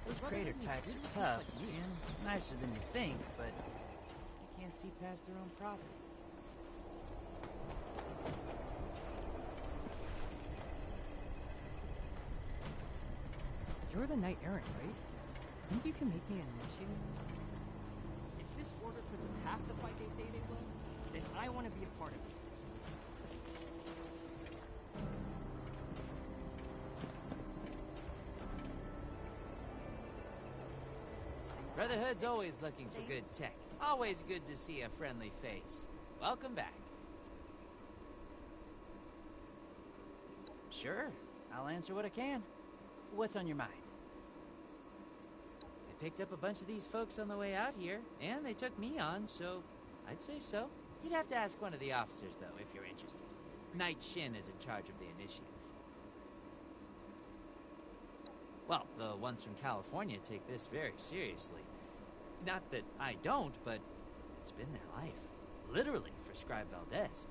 Those crater types are tough and nicer than you think, but they can't see past their own profit. You're the Knight Errant, right? Think you can make me an initiate? If this order puts up half the fight they say they will, then I want to be a part of it. Brotherhood's always looking for good tech. Always good to see a friendly face. Welcome back. Sure, I'll answer what I can. What's on your mind? They picked up a bunch of these folks on the way out here, and they took me on, so I'd say so. You'd have to ask one of the officers, though, if you're interested. Knight Shin is in charge of the initiates. Well, the ones from California take this very seriously. Not that I don't, but it's been their life. Literally, for Scribe Valdez.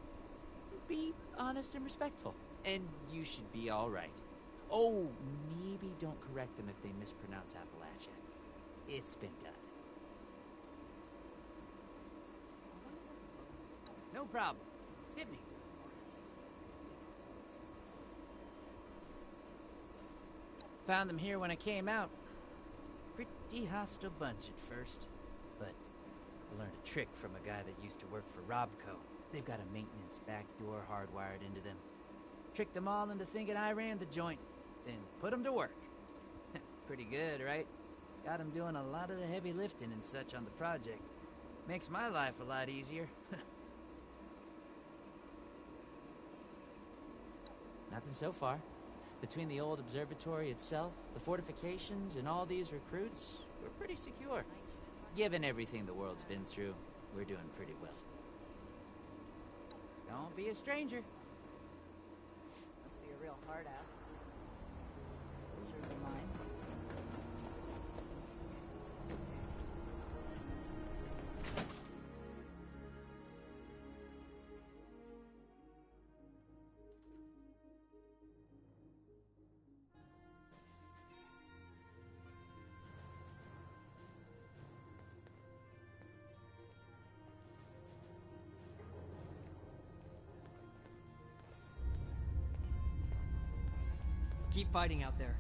Be honest and respectful, and you should be all right. Oh, maybe don't correct them if they mispronounce Appalachia. It's been done. No problem. Hit me. Found them here when I came out. Pretty hostile bunch at first, but I learned a trick from a guy that used to work for Robco. They've got a maintenance back door hardwired into them. Tricked them all into thinking I ran the joint, then put them to work. Pretty good, right? Got them doing a lot of the heavy lifting and such on the project. Makes my life a lot easier. Nothing so far. Between the old observatory itself, the fortifications, and all these recruits, we're pretty secure. Given everything the world's been through, we're doing pretty well. Don't be a stranger. Must be a real hard-ass. Soldiers in line. Keep fighting out there.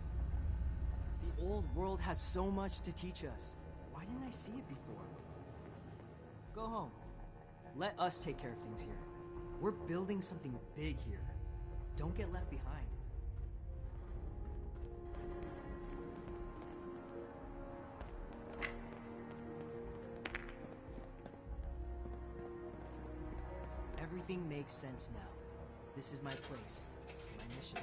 The old world has so much to teach us. Why didn't I see it before? Go home. Let us take care of things here. We're building something big here. Don't get left behind. Everything makes sense now. This is my place, my mission.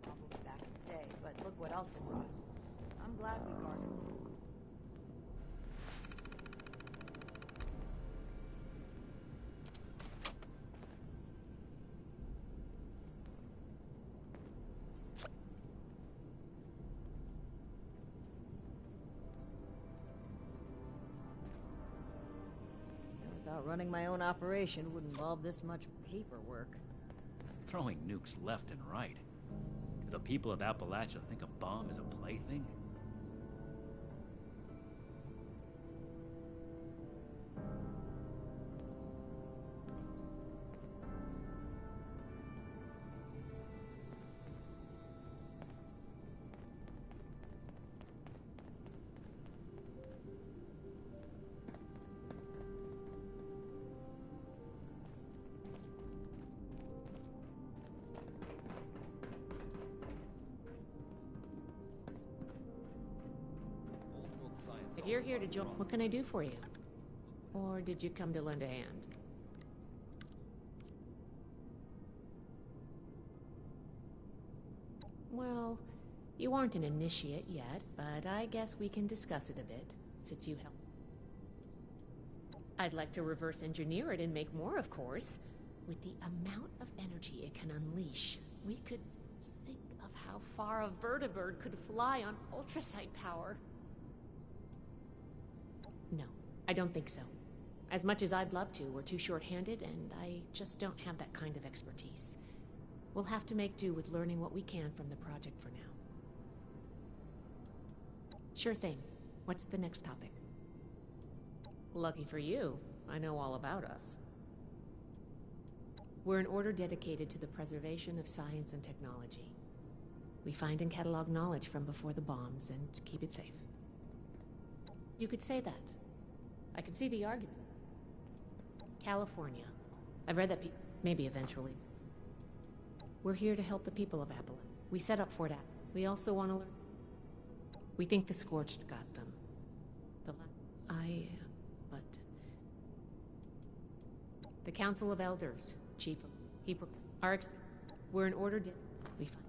Problems back in the day, but look what else it brought. I'm glad we guarded it. Without running my own operation would involve this much paperwork. Throwing nukes left and right. Do the people of Appalachia think a bomb is a plaything? If you're here to join, what can I do for you? Or did you come to lend a hand? Well, you aren't an initiate yet, but I guess we can discuss it a bit, since you helped. I'd like to reverse engineer it and make more, of course. With the amount of energy it can unleash, we could think of how far a vertibird could fly on ultrasight power. No, I don't think so. As much as I'd love to, we're too short-handed, and I just don't have that kind of expertise. We'll have to make do with learning what we can from the project for now. Sure thing. What's the next topic? Lucky for you, I know all about us. We're an order dedicated to the preservation of science and technology. We find and catalog knowledge from before the bombs and keep it safe. You could say that. I could see the argument. California. I've read that maybe eventually. We're here to help the people of Appalachia. We set up Fort App. We also want to learn. We think the Scorched got them. But... The Council of Elders, Chief of... We're an order we find.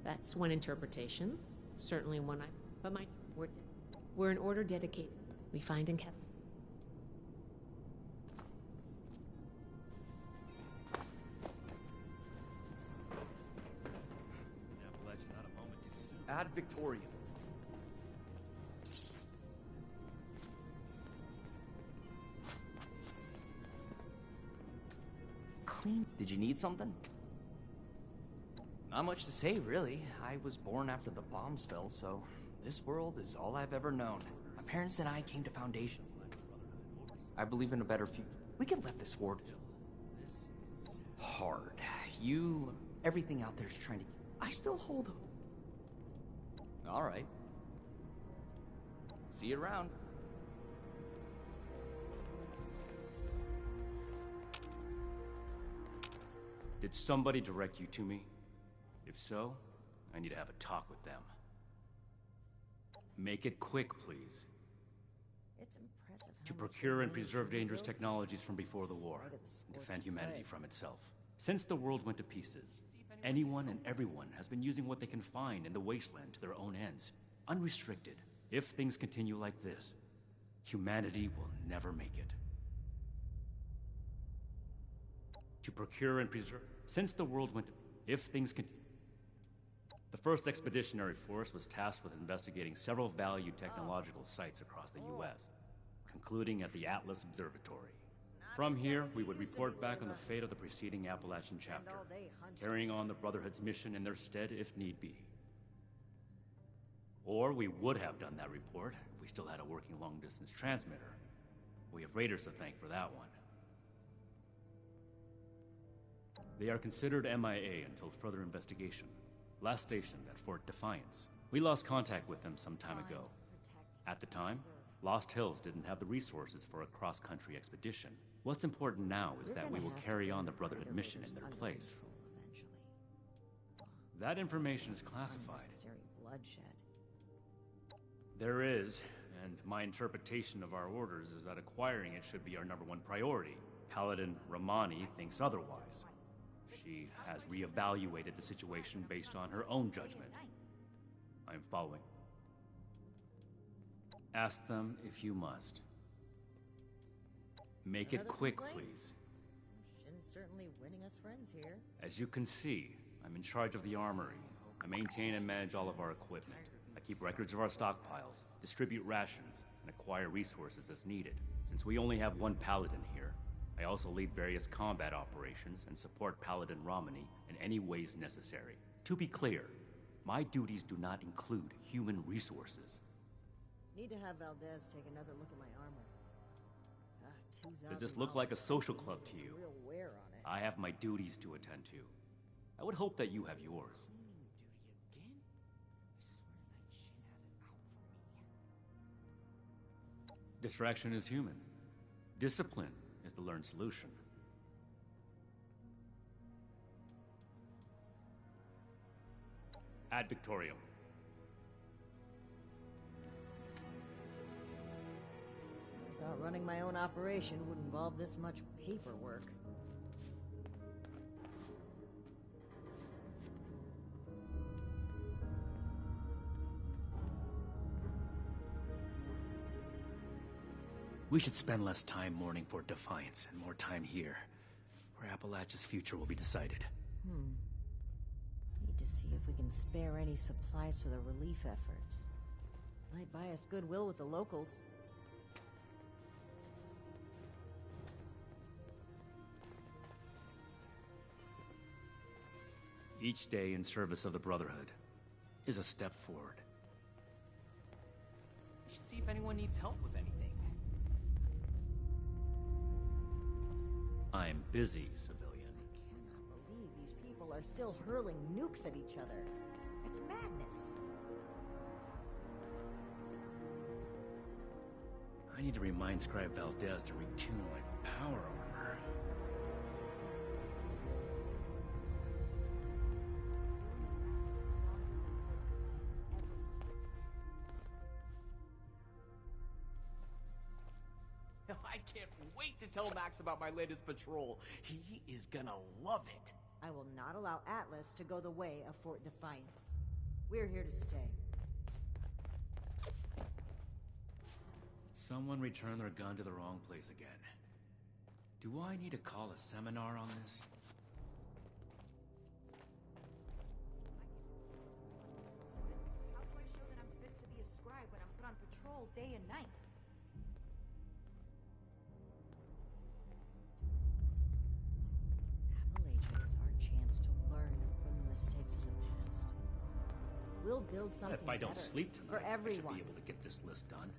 That's one interpretation. Certainly one we're an order dedicated. We find and kept. Appalachia, not a moment too soon. Ad Victoriam. Clean. Did you need something? Not much to say, really. I was born after the bombs fell, so this world is all I've ever known. My parents and I came to Foundation. I believe in a better future. We can let this war hard. Everything out there's trying to... I still hold hope. All right. See you around. Did somebody direct you to me? If so, I need to have a talk with them. Make it quick, please. It's impressive how To much procure they and managed preserve to dangerous rebuild technologies from before the war, in spite of the and defend scorched humanity plague. from itself. Since the world went to pieces, anyone and everyone has been using what they can find in the wasteland to their own ends, unrestricted. If things continue like this, humanity will never make it. To procure and preserve... Since the world went to... If things continue... The first expeditionary force was tasked with investigating several valued technological sites across the U.S., concluding at the Atlas Observatory. From here, we would report back on the fate of the preceding Appalachian chapter, carrying on the Brotherhood's mission in their stead if need be. Or we would have done that report if we still had a working long-distance transmitter. We have Raiders to thank for that one. They are considered MIA until further investigation. Last stationed at Fort Defiance. We lost contact with them some time ago. At the time, Lost Hills didn't have the resources for a cross-country expedition. What's important now is that we will carry on the Brotherhood mission in their place. That information is classified. Unnecessary bloodshed. There is, and my interpretation of our orders is that acquiring it should be our #1 priority. Paladin Romani thinks otherwise. She has reevaluated the situation based on her own judgment. I'm following. Ask them if you must. Make it Another quick, complaint? please. Shin's certainly winning us friends here. As you can see, I'm in charge of the armory. I maintain and manage all of our equipment. I keep records of our stockpiles, distribute rations, and acquire resources as needed. Since we only have one paladin here, I also lead various combat operations and support Paladin Romani in any ways necessary. To be clear, my duties do not include human resources. Need to have Valdez take another look at my armor. 2,000 Does this look like a social club to It's you? real wear on it. I have my duties to attend to. I would hope that you have yours. Cleaning duty again? I swear that Shin has it out for me. Distraction is human. Discipline is the learned solution. Ad Victoriam. I thought running my own operation would involve this much paperwork. We should spend less time mourning for Defiance and more time here, where Appalachia's future will be decided. Need to see if we can spare any supplies for the relief efforts. Might buy us goodwill with the locals. Each day in service of the Brotherhood is a step forward. We should see if anyone needs help with anything. I'm busy, civilian. I cannot believe these people are still hurling nukes at each other. It's madness. I need to remind Scribe Valdez to retune my power armor. I can't wait to tell Max about my latest patrol. He is gonna love it. I will not allow Atlas to go the way of Fort Defiance. We're here to stay. Someone returned their gun to the wrong place again. Do I need to call a seminar on this? How do I show that I'm fit to be a scribe when I'm put on patrol day and night? Appalachia is our chance to learn from the mistakes of the past. We'll build something If I don't better sleep tonight, for I should everyone. be able to get this list done.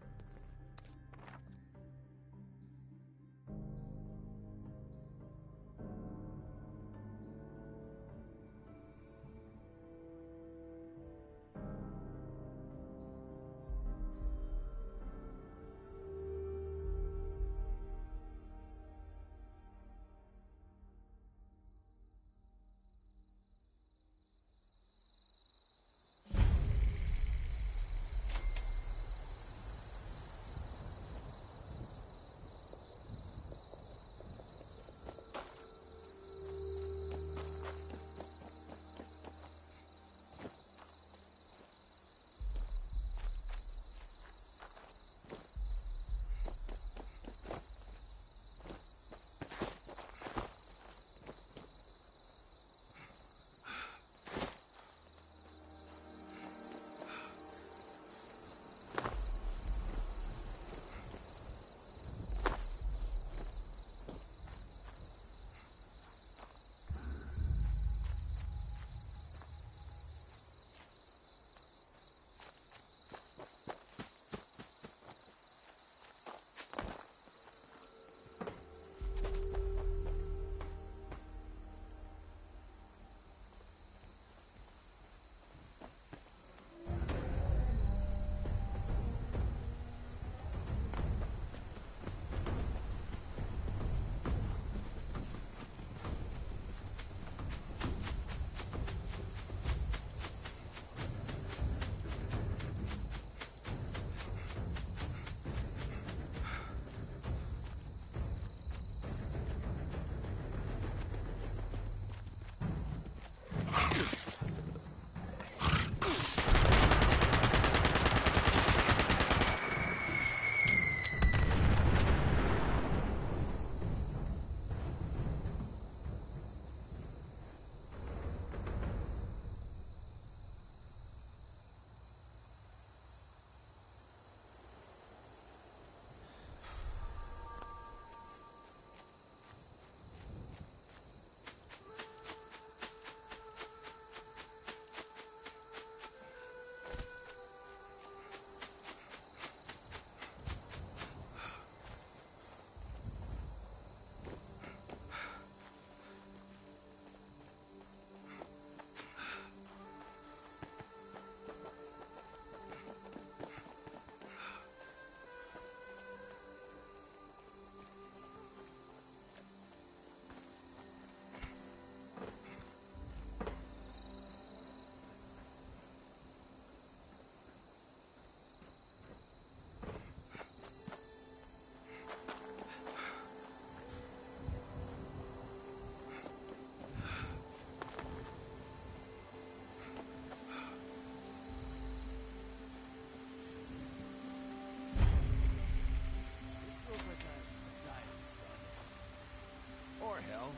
hell.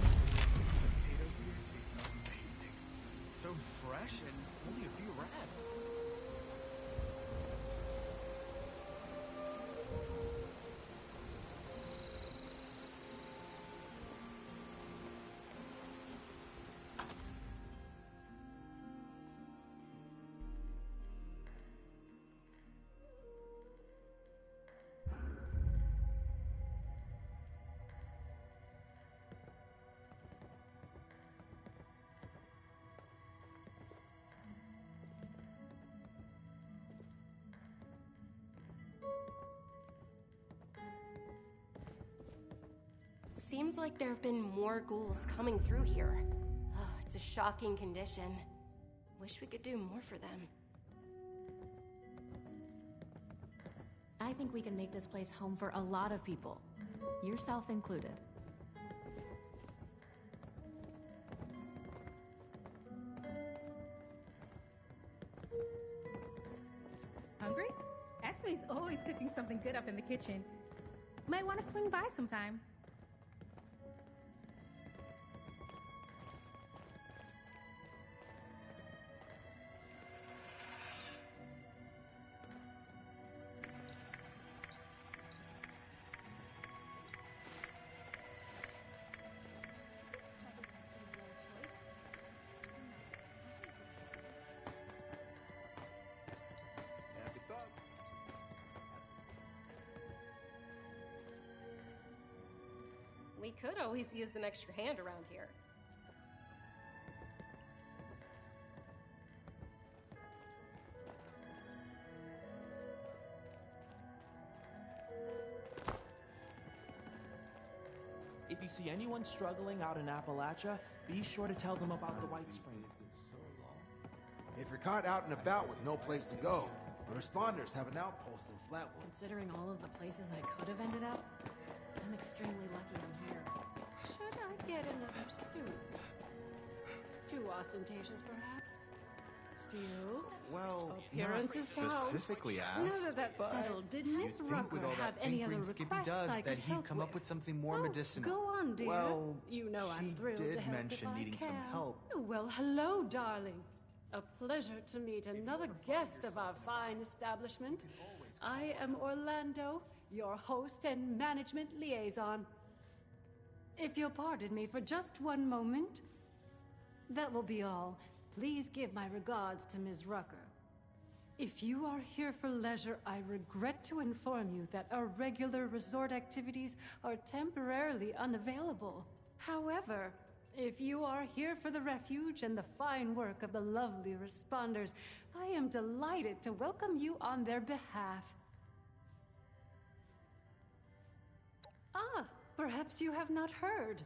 Potatoes here taste amazing. So fresh and only a few rats. Seems like there have been more ghouls coming through here. Oh, it's a shocking condition. Wish we could do more for them. I think we can make this place home for a lot of people, yourself included. Hungry? Esme's always cooking something good up in the kitchen. Might want to swing by sometime. Happy thoughts. We could always use an extra hand around here. If you see anyone struggling out in Appalachia, be sure to tell them about the White Spring. If you're caught out and about with no place to go, the responders have an outpost in Flatwoods. Considering all of the places I could have ended up, I'm extremely lucky I'm here. Should I get another suit? Too ostentatious, perhaps? Still, Well, appearances not count. specifically asked. Now that that's settled, did Miss You'd think Rucker with all have that any other tinkering Skippy requests does I could that he'd help come up with something more medicinal. Go on, dear. Well, you know I'm he thrilled did to help mention if I needing some can. help. Well, hello, darling. A pleasure to meet another guest of our fine establishment. I am Orlando, your host and management liaison. If you'll pardon me for just one moment, that will be all. Please give my regards to Ms. Rucker. If you are here for leisure, I regret to inform you that our regular resort activities are temporarily unavailable. However, if you are here for the refuge and the fine work of the lovely responders, I am delighted to welcome you on their behalf. Ah, perhaps you have not heard.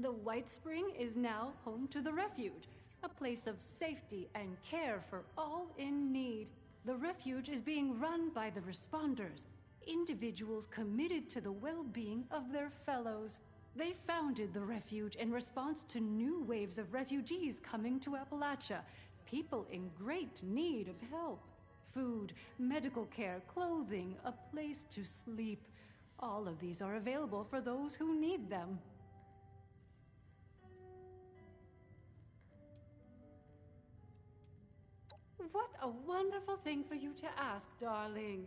The White Spring is now home to the refuge, a place of safety and care for all in need. The refuge is being run by the responders, individuals committed to the well-being of their fellows. They founded the refuge in response to new waves of refugees coming to Appalachia, people in great need of help. Food, medical care, clothing, a place to sleep. All of these are available for those who need them. What a wonderful thing for you to ask, darling.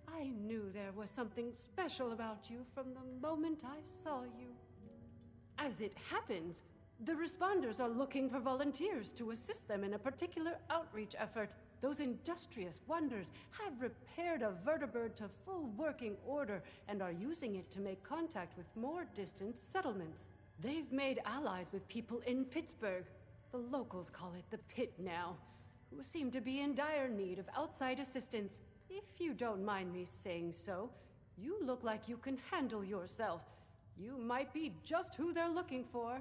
I knew there was something special about you from the moment I saw you. As it happens, the responders are looking for volunteers to assist them in a particular outreach effort. Those industrious wonders have repaired a vertibird to full working order and are using it to make contact with more distant settlements. They've made allies with people in Pittsburgh. The locals call it the Pit now, who seem to be in dire need of outside assistance. If you don't mind me saying so, you look like you can handle yourself. You might be just who they're looking for.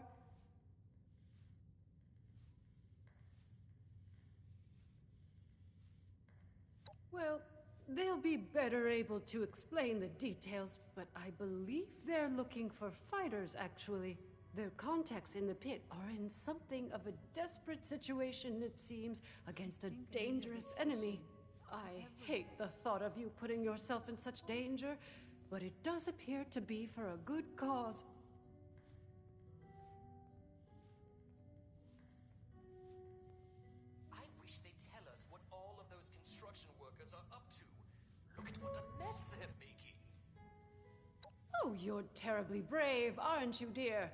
Well, they'll be better able to explain the details, but I believe they're looking for fighters, actually. Their contacts in the pit are in something of a desperate situation, it seems, against a dangerous enemy. I hate the thought of you putting yourself in such danger, but it does appear to be for a good cause. I wish they'd tell us what all of those construction workers are up to. Look at what a mess they're making. Oh, you're terribly brave, aren't you, dear?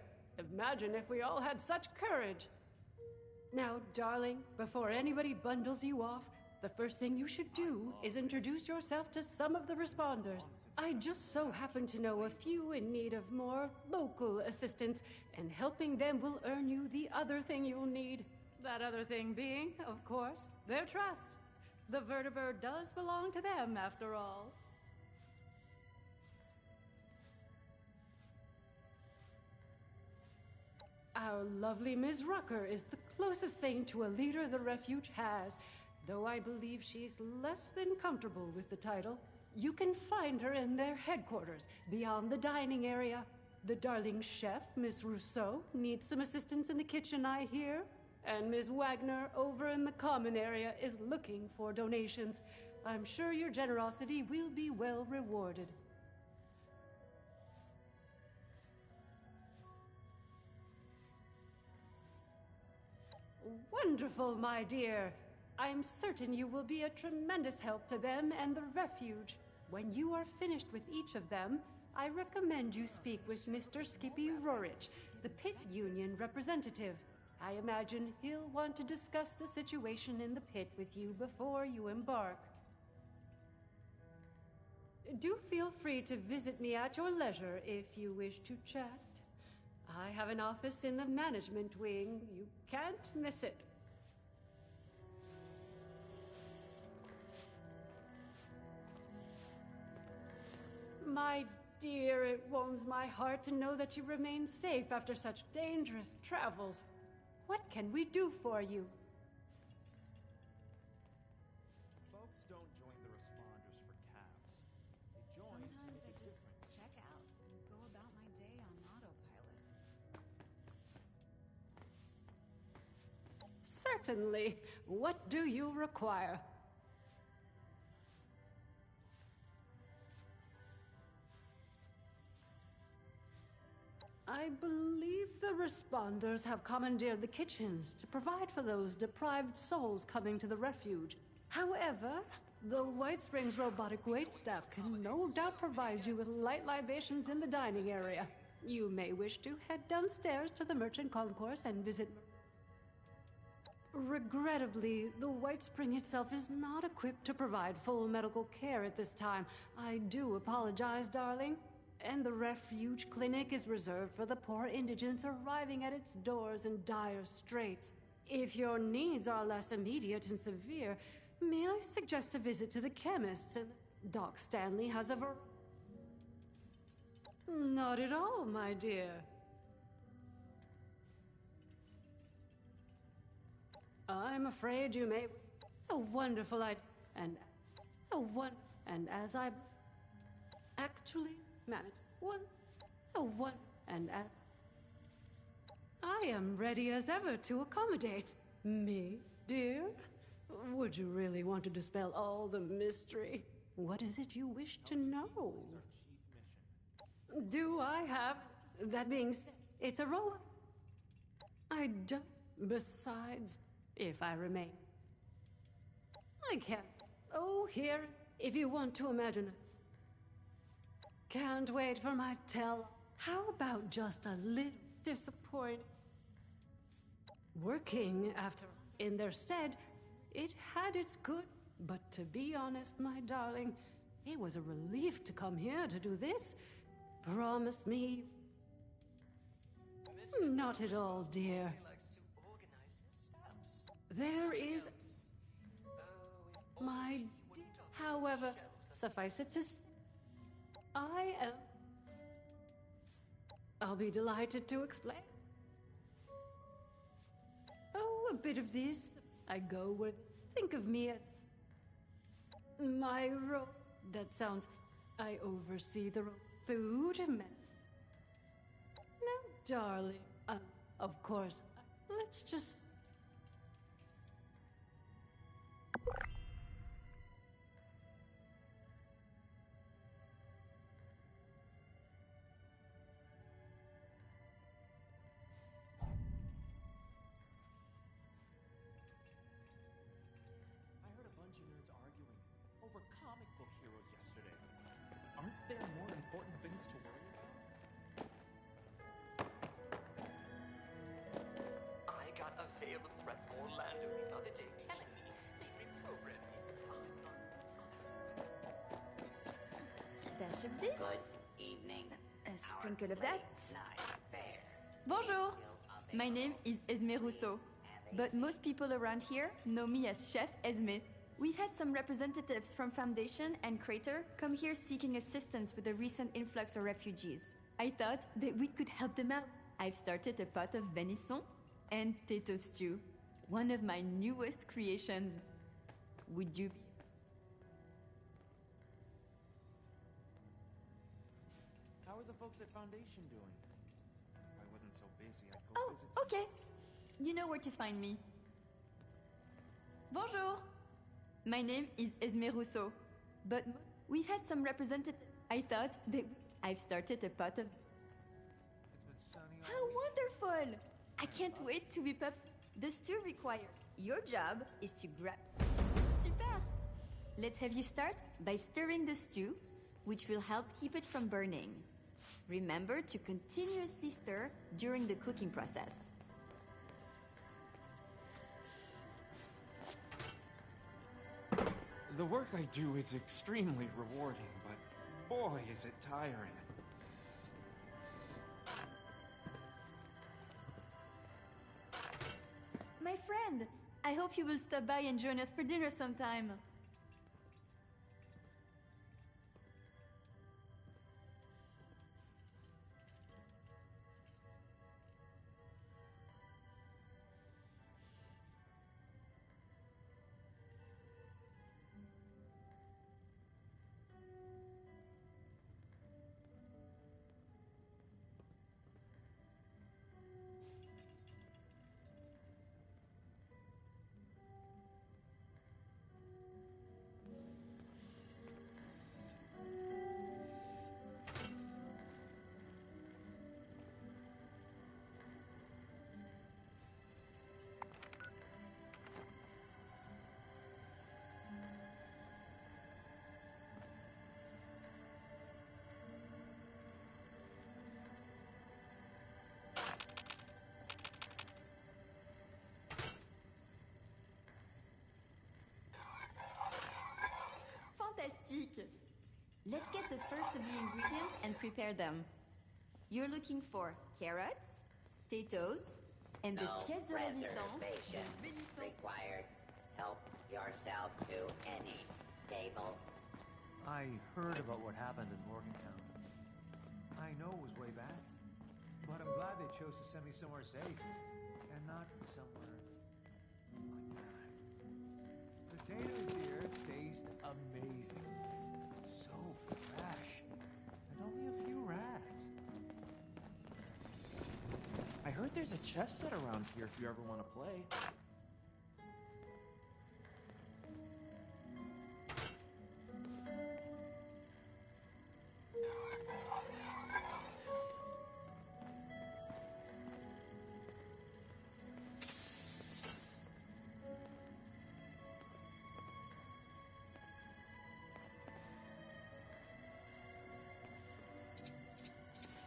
Imagine if we all had such courage. Now, darling, before anybody bundles you off, the first thing you should do is introduce yourself to some of the responders. I just so happen to know a few in need of more local assistance, and helping them will earn you the other thing you'll need. That other thing being, of course, their trust. The vertibird does belong to them, after all. Our lovely Ms. Rucker is the closest thing to a leader the refuge has, though I believe she's less than comfortable with the title. You can find her in their headquarters, beyond the dining area. The darling chef, Miss Rousseau, needs some assistance in the kitchen, I hear. And Ms. Wagner, over in the common area, is looking for donations. I'm sure your generosity will be well rewarded. Wonderful, my dear. I'm certain you will be a tremendous help to them and the refuge. When you are finished with each of them, I recommend you speak with Mr. Skippy Rorich, the Pit Union representative. I imagine he'll want to discuss the situation in the pit with you before you embark. Do feel free to visit me at your leisure if you wish to chat. I have an office in the management wing. You can't miss it. My dear, it warms my heart to know that you remain safe after such dangerous travels. What can we do for you? Folks don't join the responders for cabs. They join to Sometimes make I a just difference. check out and go about my day on autopilot. Certainly. What do you require? I believe the responders have commandeered the kitchens to provide for those deprived souls coming to the refuge. However, the White Springs robotic waitstaff can no doubt provide you with light libations in the dining area. You may wish to head downstairs to the merchant concourse and visit. Regrettably, the White Spring itself is not equipped to provide full medical care at this time. I do apologize, darling. And the refuge clinic is reserved for the poor indigents arriving at its doors in dire straits. If your needs are less immediate and severe, may I suggest a visit to the chemists? And Doc Stanley has a Not at all, my dear. I'm afraid you may. A wonderful idea, and as I actually managed and as I am ready as ever to accommodate me, dear. Would you really want to dispel all the mystery? What is it you wish to know? Do I have? That being said, it's a role I don't. Besides, if I remain, I can't. Oh, here, if you want to imagine. Can't wait for my tell. How about just a little disappointed? Working after in their stead, it had its good. But to be honest, my darling, it was a relief to come here to do this. Promise me. Not at all, dear. There is my. However, suffice it to say, I'll be delighted to explain. Oh, a bit of this. I go where. Think of me as my role. That sounds. I oversee the food and. No, darling. Of course. Let's just. of this. Good evening. A sprinkle of that. Bonjour. My name is Esme Rousseau, but most people around here know me as Chef Esme. We've had some representatives from Foundation and Crater come here seeking assistance with the recent influx of refugees. I thought that we could help them out. I've started a pot of venison and tato stew, one of my newest creations. Would you be? How are the folks at Foundation doing? If I wasn't so busy, I'd go visit some... Okay. You know where to find me. Bonjour. My name is Esme Rousseau, but we've had some representatives. I thought that I've started a pot of... It's been sunny all How wonderful! I can't wait to whip up the stew required. Your job is to grab... Super! Let's have you start by stirring the stew, which will help keep it from burning. Remember to continuously stir during the cooking process. The work I do is extremely rewarding, but boy, is it tiring. My friend, I hope you will stop by and join us for dinner sometime. Fantastique! Let's get the first of the ingredients and prepare them. You're looking for carrots, potatoes, and the pièce de résistance. Required. Help yourself to any table. I heard about what happened in Morgantown. I know it was way back, but I'm glad they chose to send me somewhere safe and not somewhere like that. Potatoes here taste amazing. So fresh. And only a few rats. I heard there's a chess set around here if you ever want to play.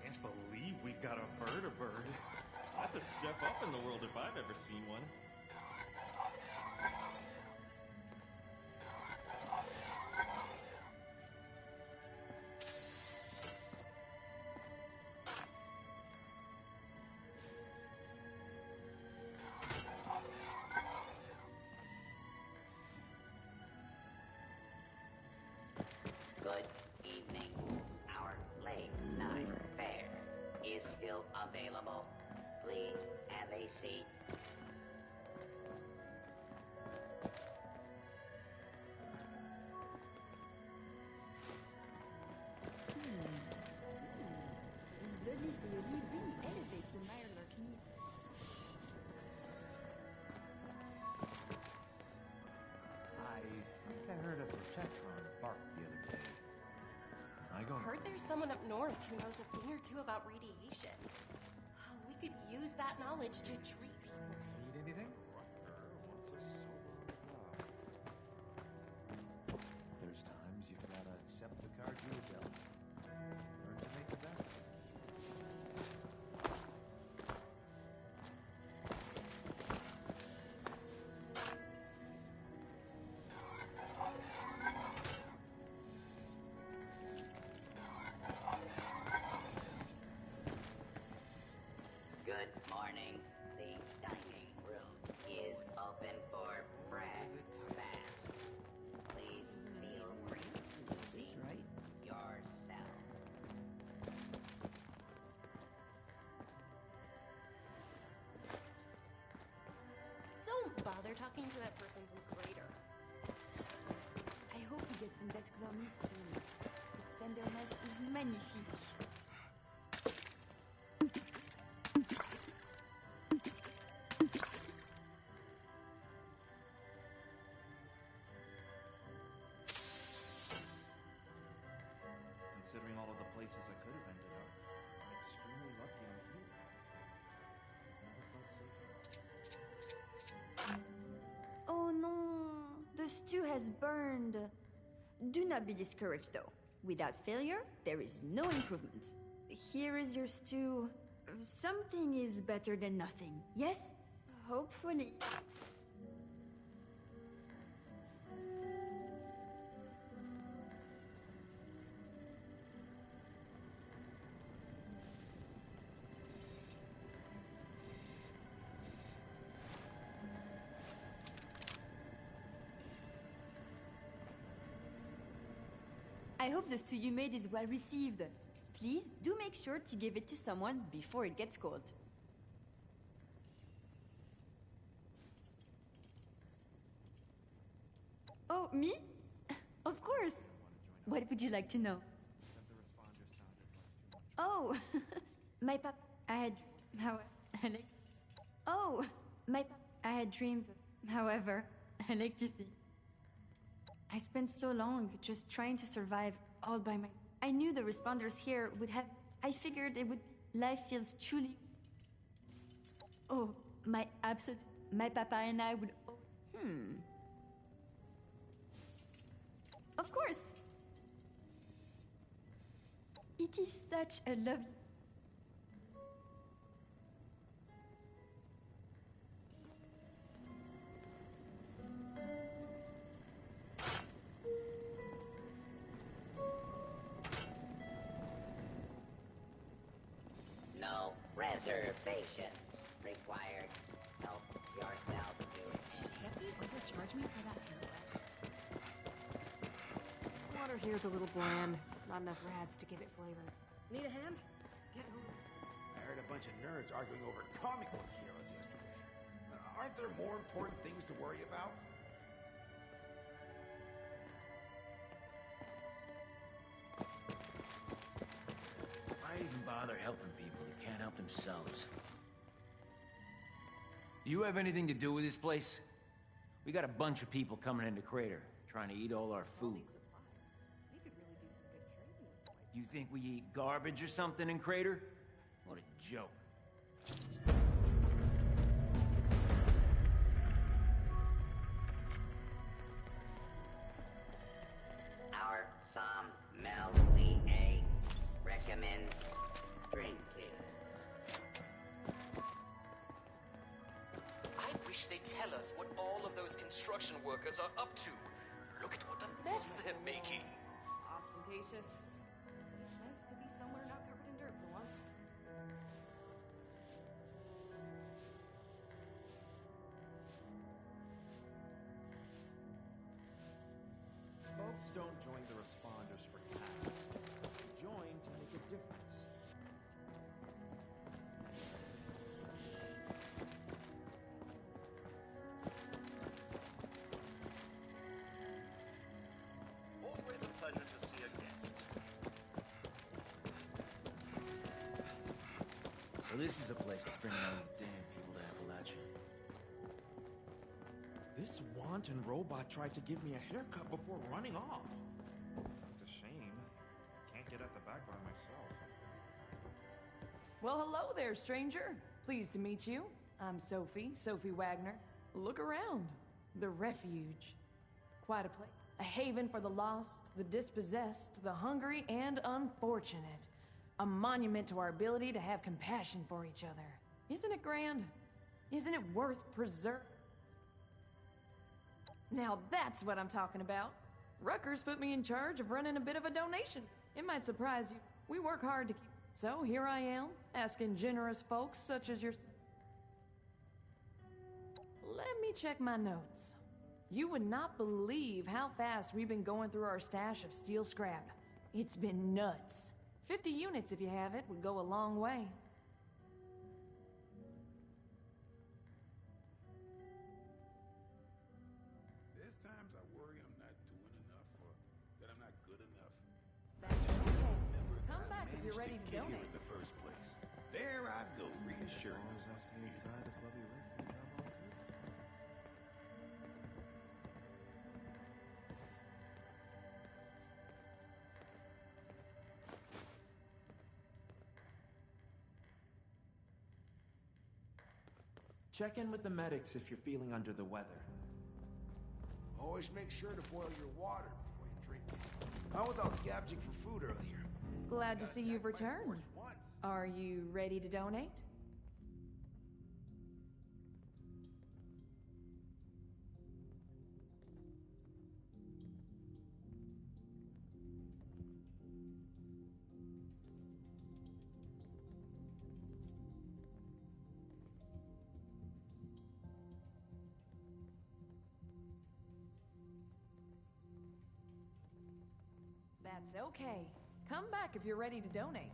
Can't believe we've got a bird. That's a step up in the world if I've ever seen one. Good evening. Our late night fare is still available. Please have a seat. This blood-leaf aioli really elevates the Mirelurk meat. I think I heard a protectron bark the other day. I go. Heard there's someone up north who knows a thing or two about radiation. Oh, we could use that knowledge to treat people. Need anything? There's times you've gotta accept the cards you were dealt. Learn to make the best. They're talking to that person from Crater. I hope we get some Deathclaw meat soon. Its tenderness is magnifique. Considering all of the places I could have ended up, I'm extremely lucky I'm here. Never felt safer. Oh no, the stew has burned. Do not be discouraged though. Without failure, there is no improvement. Here is your stew. Something is better than nothing, yes? Hopefully. I hope the stew you made is well received. Please do make sure to give it to someone before it gets cold. Oh, me? Of course. What would you like to know? Oh, my pap. I had. Oh, my pap. I had dreams. However, I like to see. I spent so long just trying to survive all by myself. I knew the responders here would have. I figured it would. Life feels truly. Oh, my absolute. My papa and I would. Of course. It is such a lovely. No reservations required. Help yourself to it. Giuseppe overcharged me for that haircut. Water here's a little bland. Not enough rats to give it flavor. Need a hand? Get over. I heard a bunch of nerds arguing over comic book heroes yesterday. Aren't there more important things to worry about? Why even bother helping people that can't help themselves? Do you have anything to do with this place? We got a bunch of people coming into Crater, trying to eat all our food. You think we eat garbage or something in Crater? What a joke. Our sommelier recommends drinking. I wish they'd tell us what all of those construction workers are up to. Look at what a mess they're making. Ostentatious. It's nice to be somewhere not covered in dirt for once. Folks don't join the responders for cash. They join to make a difference. Always a pleasure to see a guest. So this is a place that's bringing all these damn people to Appalachia. This wanton robot tried to give me a haircut before running off. It's a shame. Can't get at the back by myself. Well, hello there, stranger. Pleased to meet you. I'm Sophie Wagner. Look around. The Refuge. Quite a place. A haven for the lost, the dispossessed, the hungry, and unfortunate. A monument to our ability to have compassion for each other. Isn't it grand? Isn't it worth preserving? Now that's what I'm talking about. Rutgers put me in charge of running a bit of a donation. It might surprise you. We work hard to keep... So here I am, asking generous folks such as yourself. Let me check my notes. You would not believe how fast we've been going through our stash of steel scrap. It's been nuts. 50 units, if you have it, would go a long way. you're ready to get donate. here in the first place. There I go, reassuring As long as I stay inside this lovely refuge, I'm all good. Check in with the medics if you're feeling under the weather. Always make sure to boil your water before you drink it. I was out scavenging for food earlier. Glad to see you've returned. Are you ready to donate? That's okay. Come back if you're ready to donate.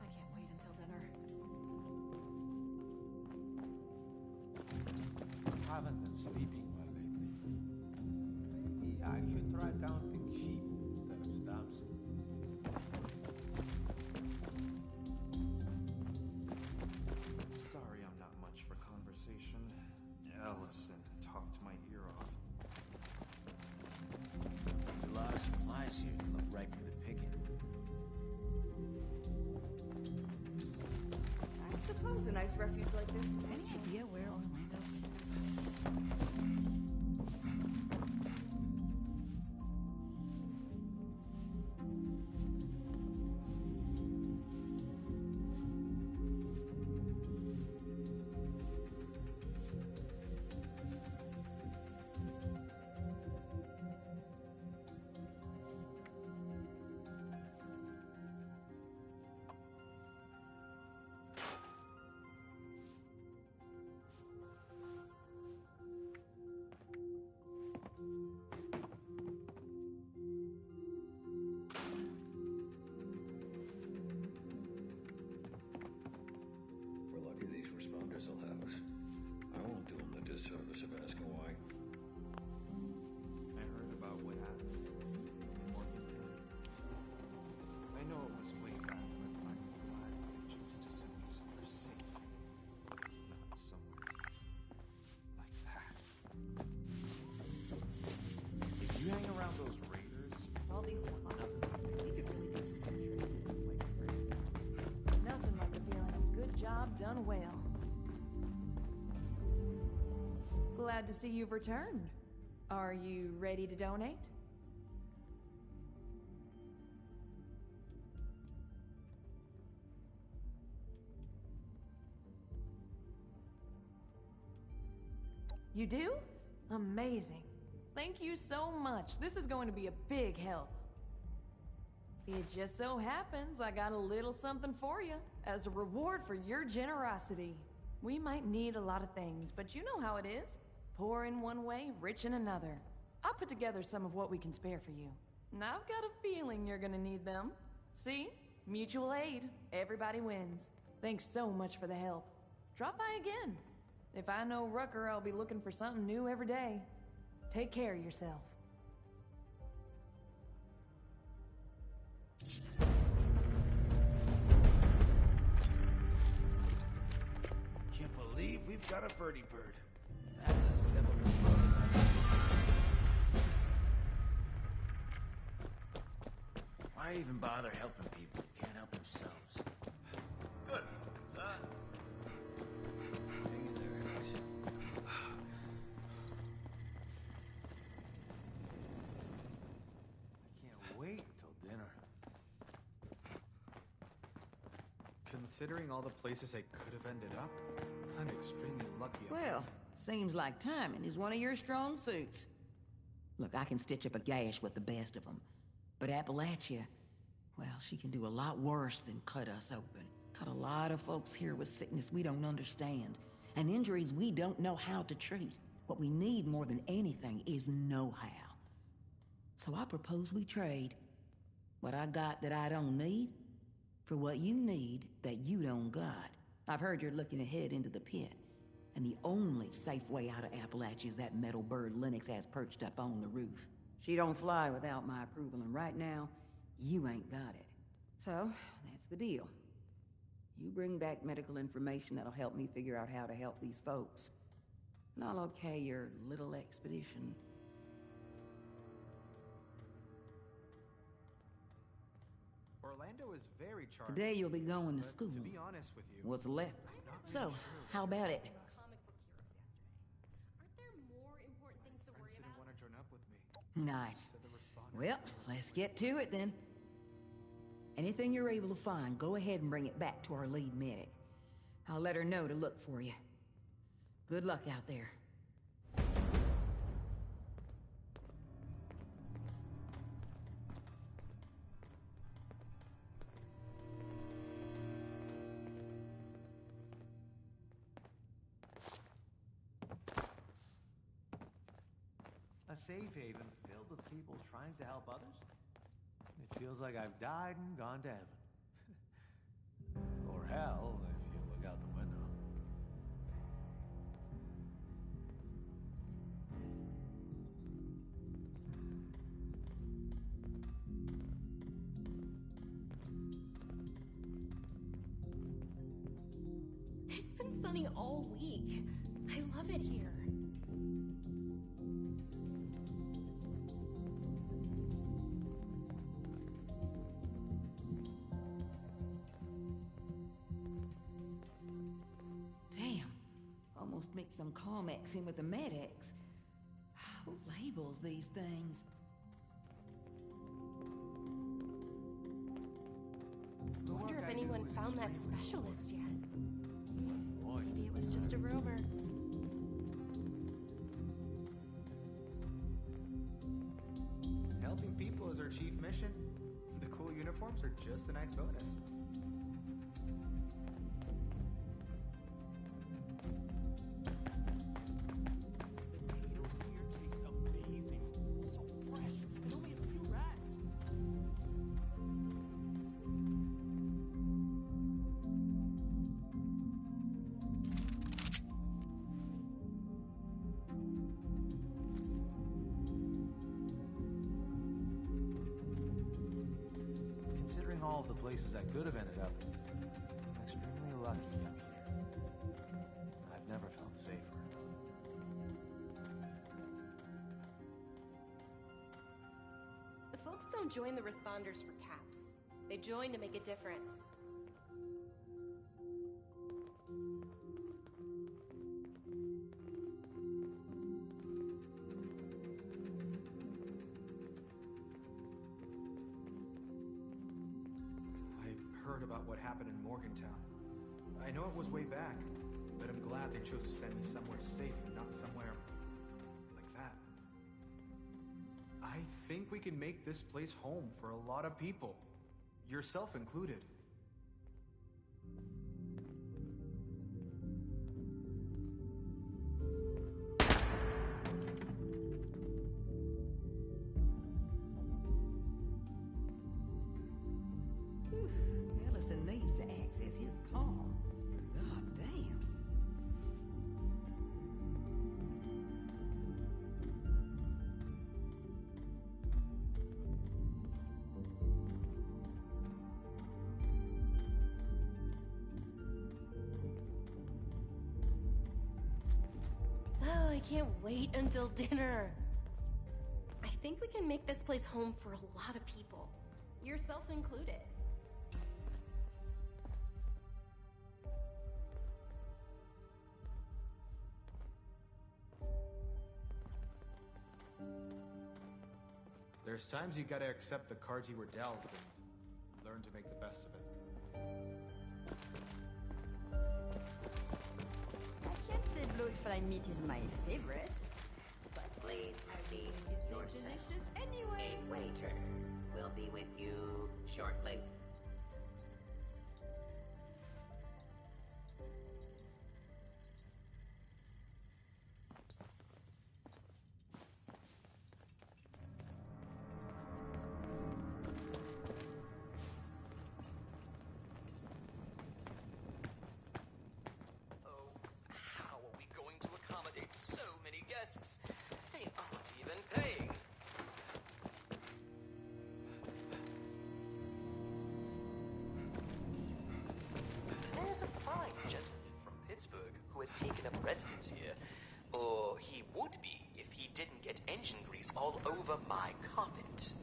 I can't wait until dinner. I haven't been sleeping well lately. Maybe I should try counting sheep instead of stamps. Sorry I'm not much for conversation. Ellison talked my ear off. A lot of supplies here that look right for the picking. I suppose a nice refuge like this is... Any idea where Orlando is? We're lucky these responders will have us. I won't do them the disservice of asking why. I heard about what happened in Morgantown. I know it was way back, but I'm glad they chose to send me somewhere safe. Not somewhere like that. If you hang around those raiders... All these supplies. We could really do some good trading in a place for it. Nothing like the feeling of good job done well. Glad to see you've returned. Are you ready to donate? You do? Amazing. Thank you so much. This is going to be a big help. It just so happens I got a little something for you as a reward for your generosity. We might need a lot of things, but you know how it is. Poor in one way, rich in another. I'll put together some of what we can spare for you. And I've got a feeling you're gonna need them. See? Mutual aid. Everybody wins. Thanks so much for the help. Drop by again. If I know Rucker, I'll be looking for something new every day. Take care of yourself. Can't believe we've got a birdie bird. That's a step up the road. Why even bother helping people who can't help themselves? Good. Hang in there, Alex. I can't wait till dinner. Considering all the places I could have ended up, I'm extremely lucky. Well, seems like timing is one of your strong suits. Look, I can stitch up a gash with the best of them. But Appalachia, well, she can do a lot worse than cut us open. Got a lot of folks here with sickness we don't understand, and injuries we don't know how to treat. What we need more than anything is know-how. So I propose we trade what I got that I don't need for what you need that you don't got. I've heard you're looking ahead into the pit, and the only safe way out of Appalachia is that metal bird Lennox has perched up on the roof. She don't fly without my approval, and right now, you ain't got it. So, that's the deal. You bring back medical information that'll help me figure out how to help these folks. And I'll okay your little expedition. Orlando is very charming. Today you'll be going to but school. To be honest with you, What's left? I'm not So, really sure if how about it? Comic book heroes yesterday. Aren't there more important things to worry friends didn't about? want to join up with me. Nice. Said the responders Well, were let's get to it then. Anything you're able to find, go ahead and bring it back to our lead medic. I'll let her know to look for you. Good luck out there. A safe haven filled with people trying to help others? It feels like I've died and gone to heaven. Or hell, if you look out the window. It's been sunny all week. I love it here. Damn. Almost mixed some Carmex in with the medics. Who labels these things? Wonder if anyone found that specialist yet. Maybe it was just a rumor. Helping people is our chief mission. The cool uniforms are just a nice bonus. Potatoes here taste amazing. So fresh, and only a few rats. Considering all of the places I could have ended up in, I'm extremely lucky I'm here. I've never felt safer. The folks don't join the responders for caps. They join to make a difference. I heard about what happened in Morgantown. I know it was way back, but I'm glad they chose to send me somewhere safe and not somewhere like that. I think we can make this place home for a lot of people, yourself included. Oof, Ellison needs to access his calm. God damn. Oh, I can't wait until dinner. I think we can make this place home for a lot of people, yourself included. There's times you gotta accept the cards you were dealt and learn to make the best of it. I can't say blue-fried meat is my favorite. But please proceed yourself. Delicious anyway. A waiter will be with you shortly. How are we going to accommodate so many guests? They aren't even paying. There's a fine gentleman from Pittsburgh who has taken up residence here. Or he would be if he didn't get engine grease all over my carpet.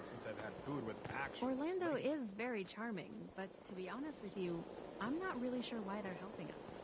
Since I've had food with actual Orlando flavor. is very charming, but to be honest with you, I'm not really sure why they're helping us.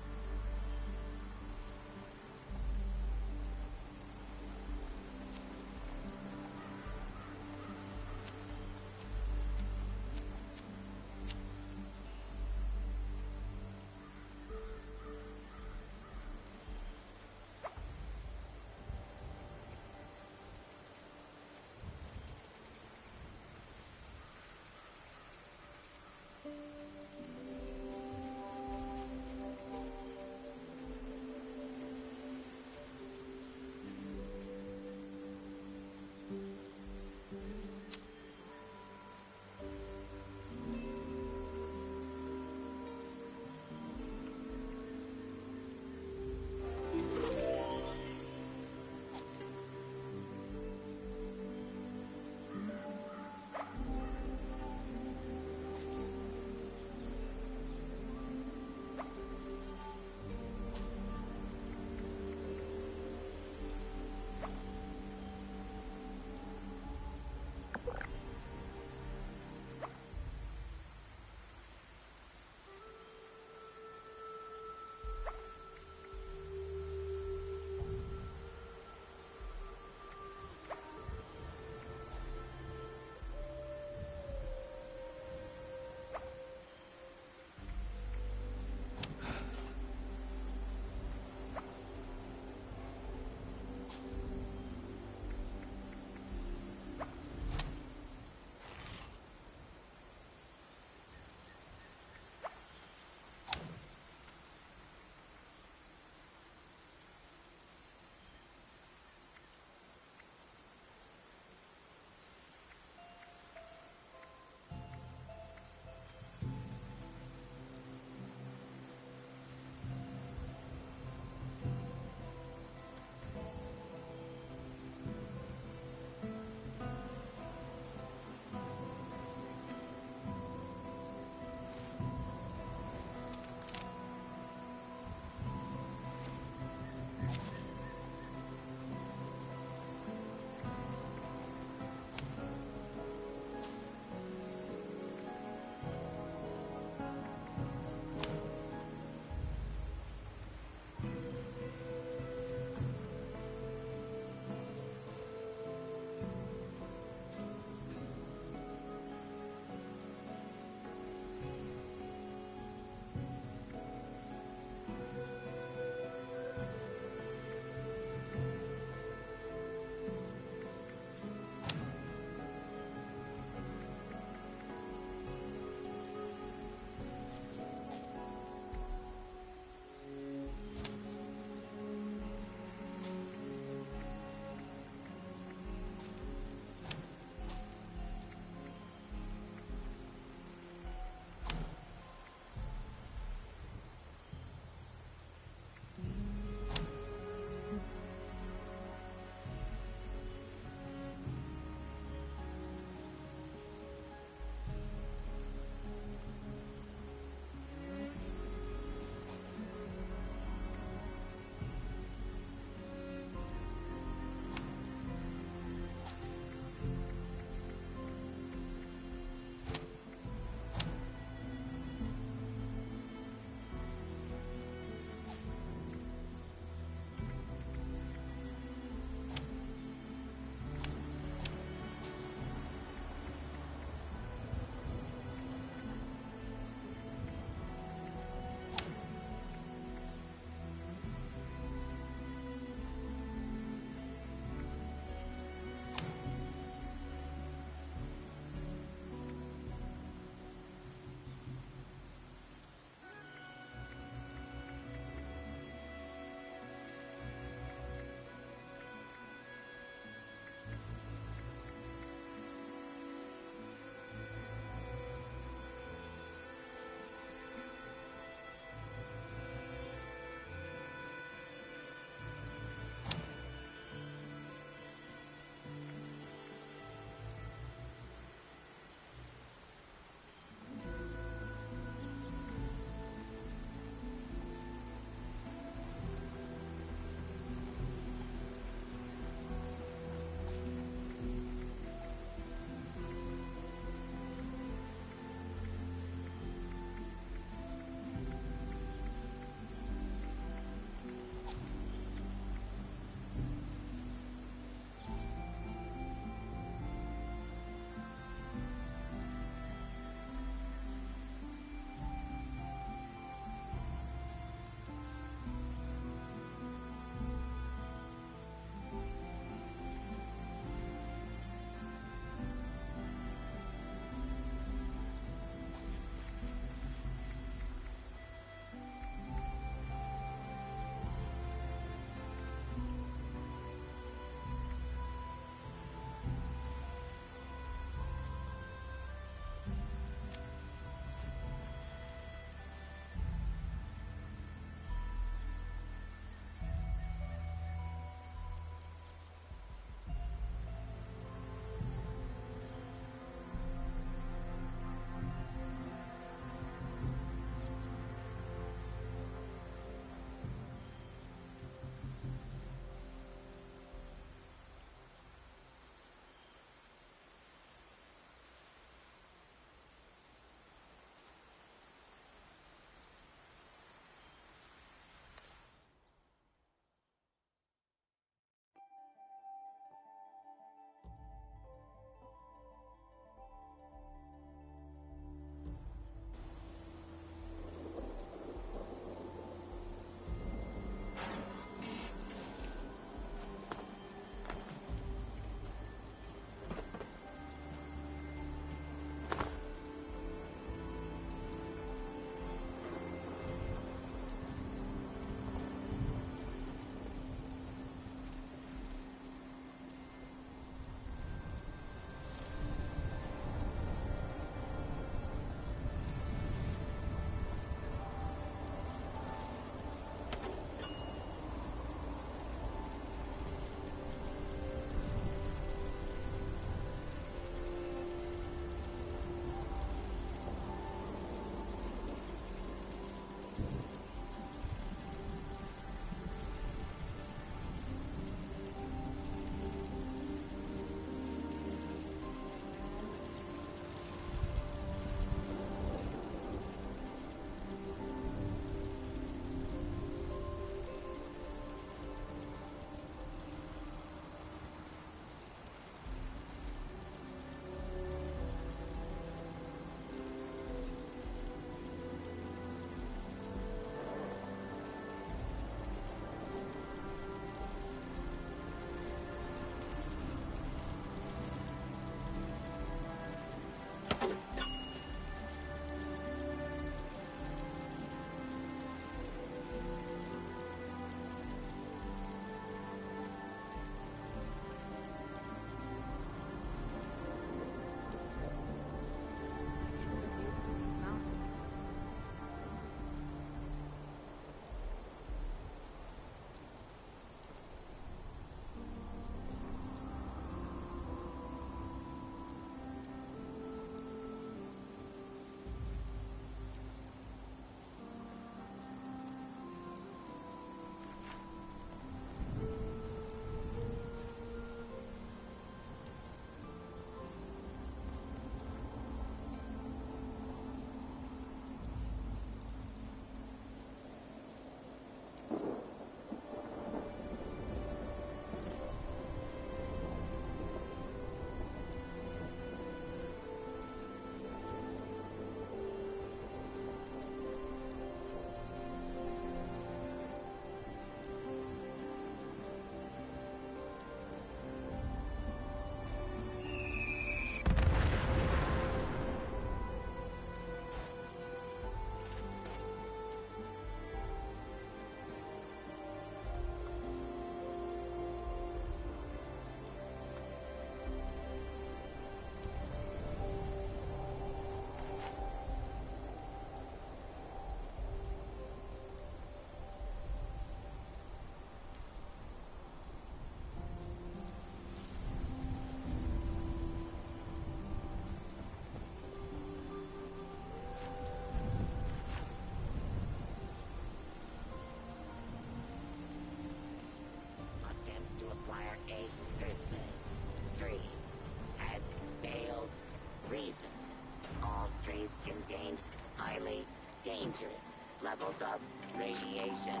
levels of radiation.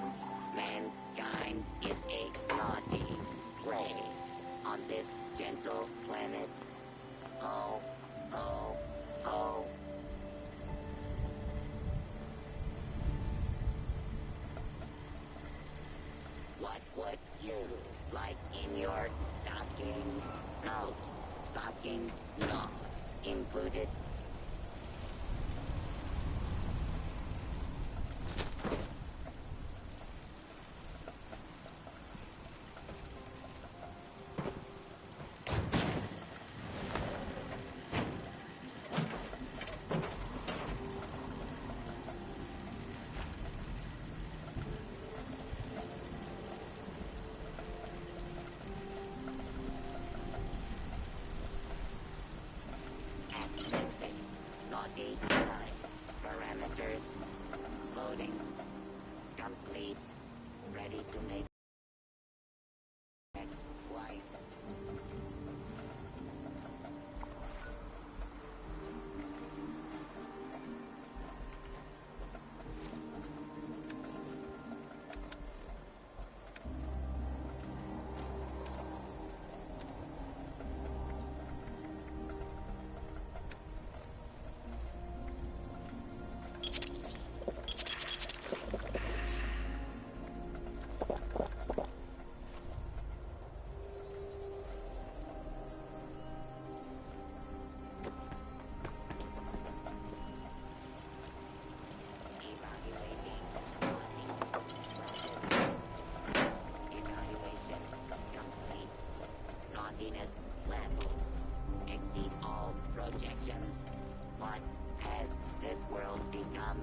Mankind is a naughty prey on this gentle planet. Oh, oh, oh. What would you like in your stocking? No, stockings not included. Parameters. Loading. Complete. Ready to make. Twice. Levels exceed all projections. What has this world become?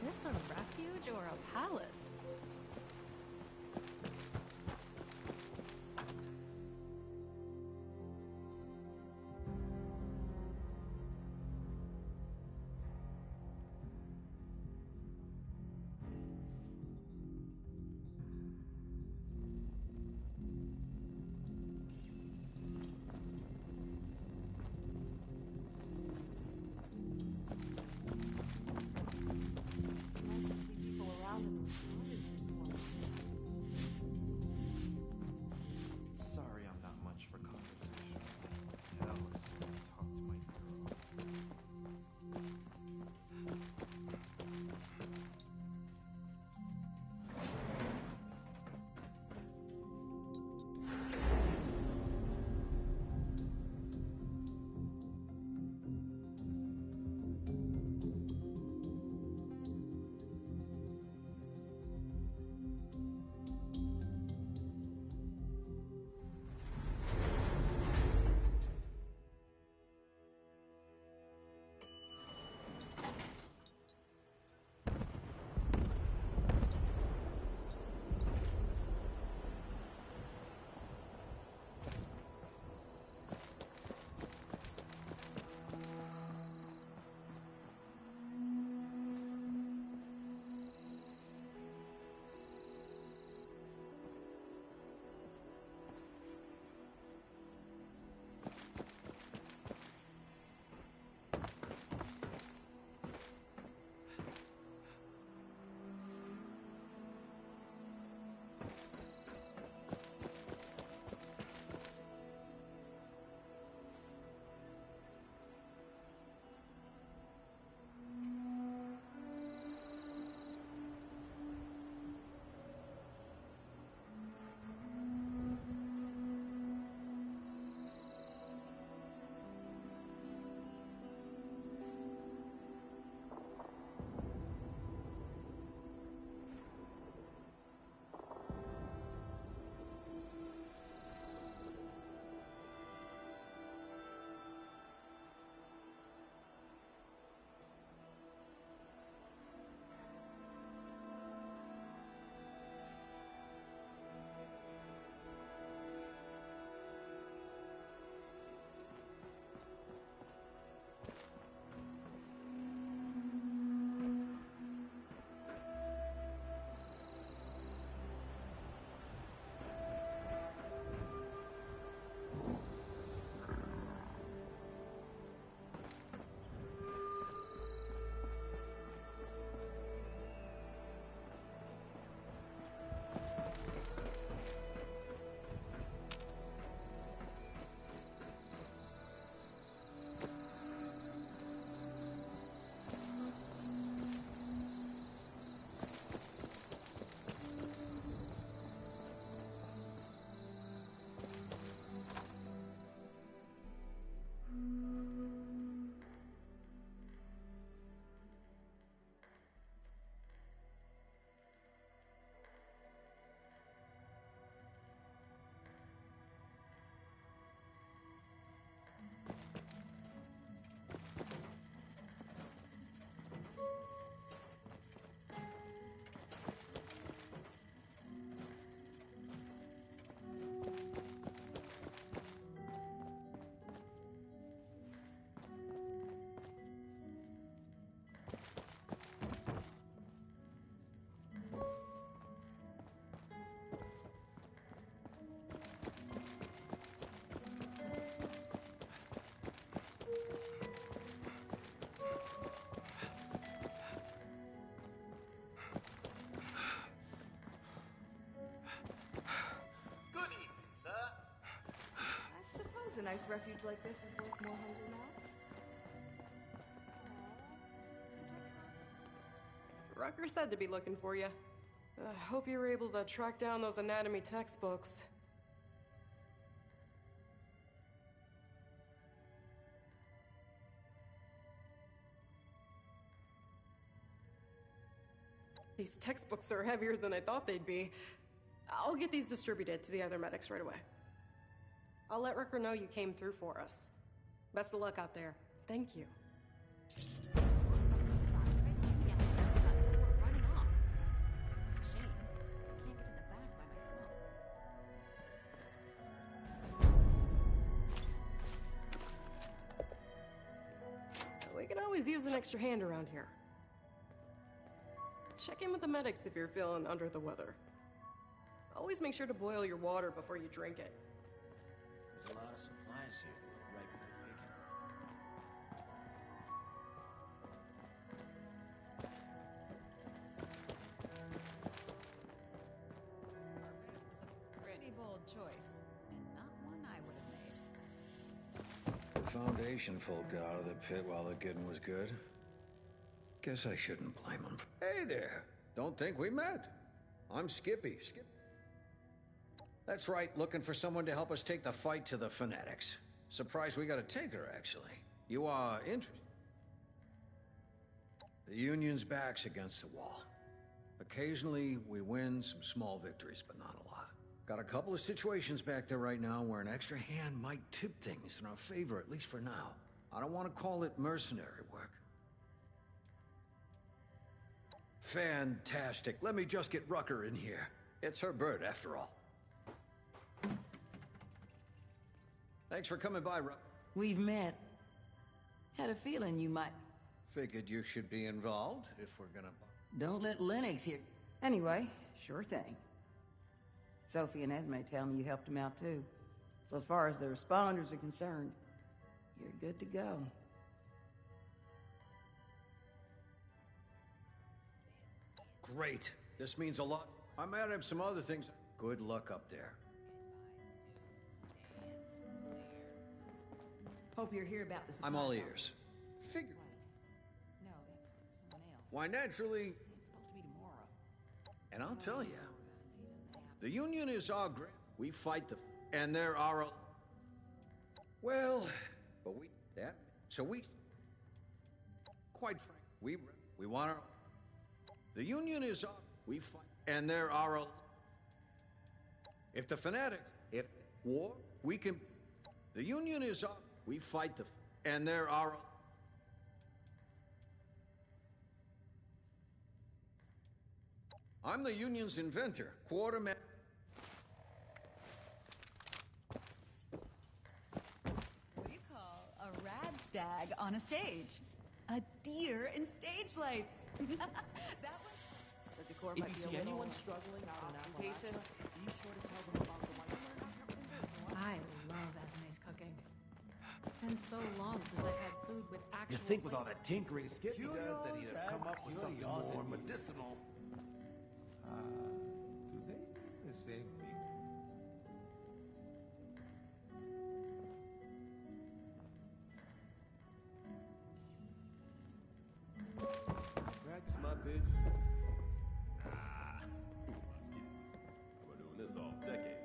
Is this a refuge or a palace? It's nice to see people around in those a nice refuge like this is worth more hungry mouths. Rucker said to be looking for you. Hope you were able to track down those anatomy textbooks. These textbooks are heavier than I thought they'd be. I'll get these distributed to the other medics right away. I'll let Rucker know you came through for us. Best of luck out there. Thank you. We could always use an extra hand around here. Check in with the medics if you're feeling under the weather. Always make sure to boil your water before you drink it. There's a lot of supplies here that look ripe for the picking. Pretty bold choice, and not one I would have made. The Foundation folk got out of the pit while the getting was good. Guess I shouldn't blame them. Hey there! Don't think we met. I'm Skippy. That's right, looking for someone to help us take the fight to the Fanatics. Surprised we got a taker, actually. You are interested? The Union's back's against the wall. Occasionally, we win some small victories, but not a lot. Got a couple of situations back there right now where an extra hand might tip things in our favor, at least for now. I don't want to call it mercenary work. Fantastic. Let me just get Rucker in here. It's her bird, after all. Thanks for coming by, Rucker. We've met. Had a feeling you might. Figured you should be involved if we're gonna... Don't let Lennox hear. Anyway, sure thing. Sophie and Esme tell me you helped him out too. So as far as the responders are concerned, you're good to go. Great. This means a lot. I might have some other things. Good luck up there. Hope you're here about this. I'm all ears. Figure. No, that's someone else. Why, naturally... It's supposed to be tomorrow. And I'll tell you, the Union is our we fight the... And there are a... Well, but we... That... So we... Quite frank, we want our... The Union is our... We fight... And there are a... If the Fanatics... If war, we can... The Union is our... We fight the... And there are... I'm the Union's inventor, Quarterman... What do you call a rad stag on a stage? A deer in stage lights. That was... The decor If might you be see a little anyone struggling out in Appalachia, ostentatious. be sure to tell them about the white. I love Esme's cooking. It's been so long since I've had food with actual... You think with all that tinkering Skippy does that he'd have come up with something more medicinal. Do they mean the same thing? Practice my pitch. Nah. We're doing this all decade.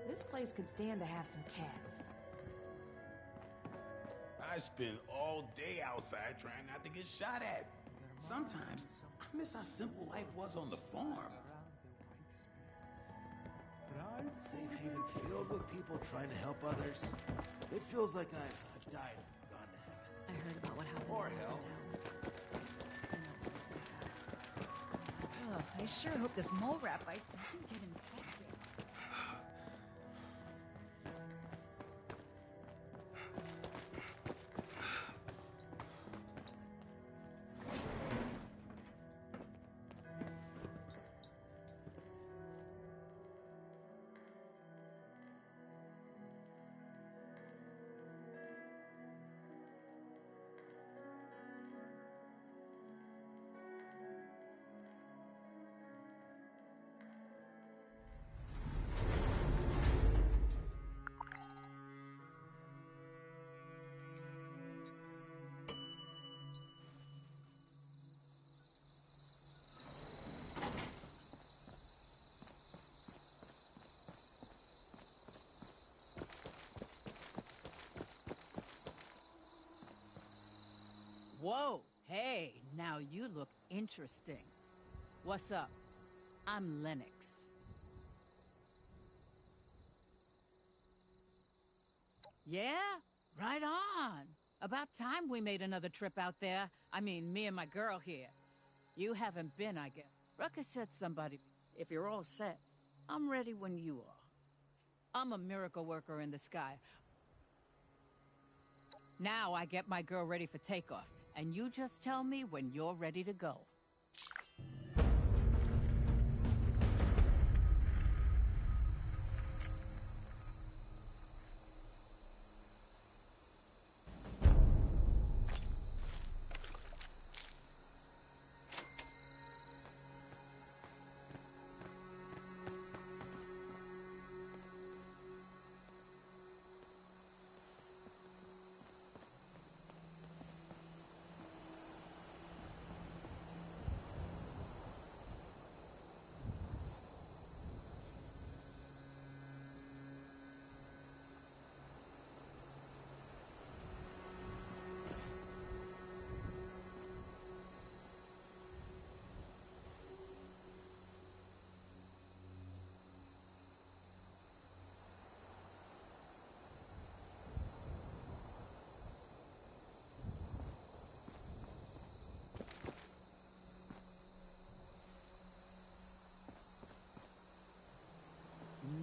This place could stand to have some cats. I spend all day outside trying not to get shot at. Sometimes I miss how simple life was on the farm. Safe haven filled with people trying to help others. It feels like I've died and gone to heaven. I heard about what happened. Or hell. Ugh, I sure hope this mole rat bite doesn't get infected. Whoa, hey, now you look interesting. What's up? I'm Lennox. Yeah? Right on. About time we made another trip out there. I mean, me and my girl here. You haven't been, I guess. Ruckus said somebody. If you're all set, I'm ready when you are. I'm a miracle worker in the sky. Now I get my girl ready for takeoff, and you just tell me when you're ready to go.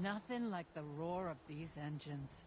Nothing like the roar of these engines.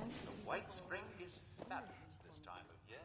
The White Spring is fabulous this time of year.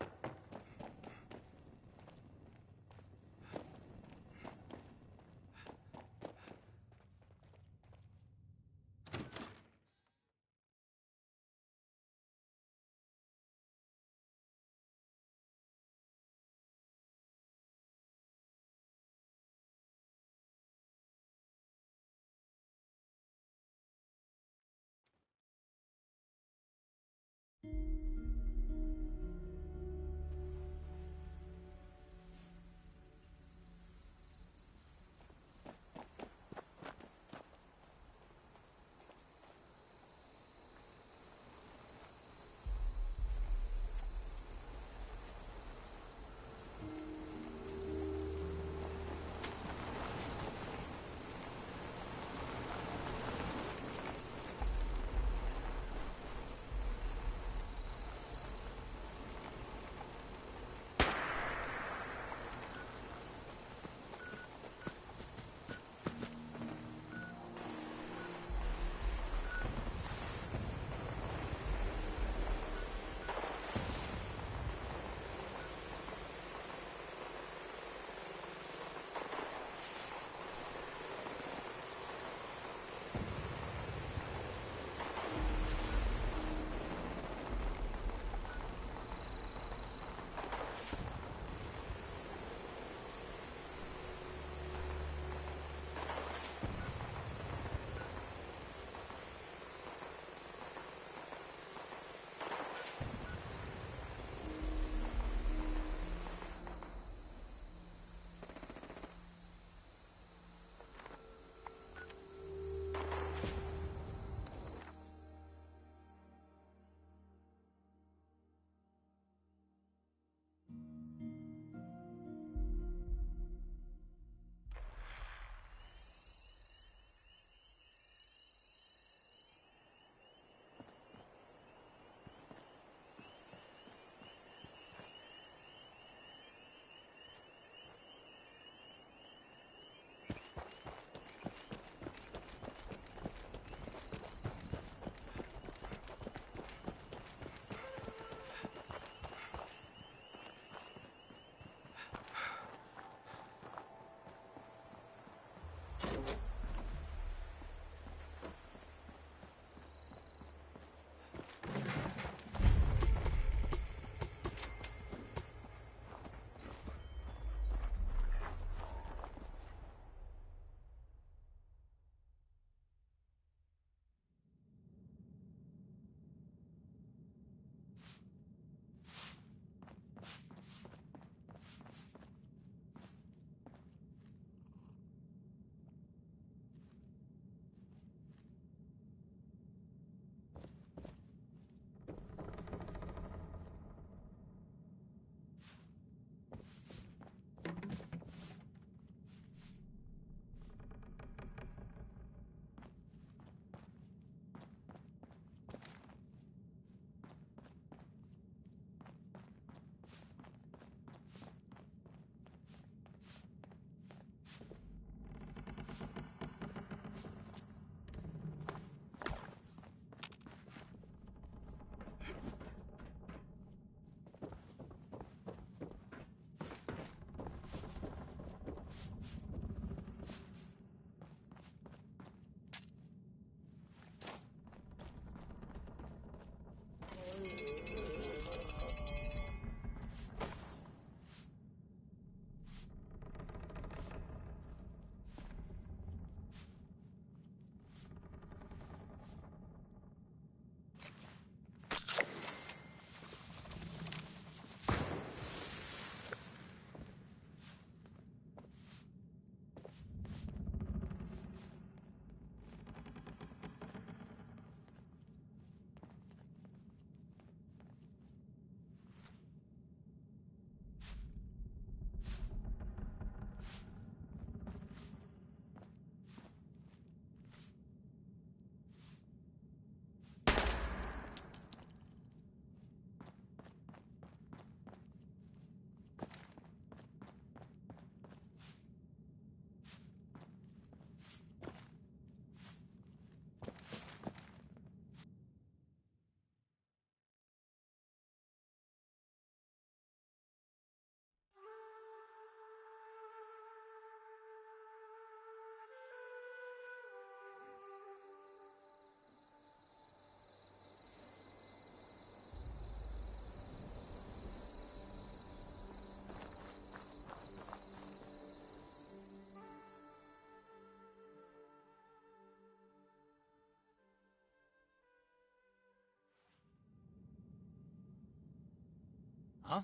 Huh?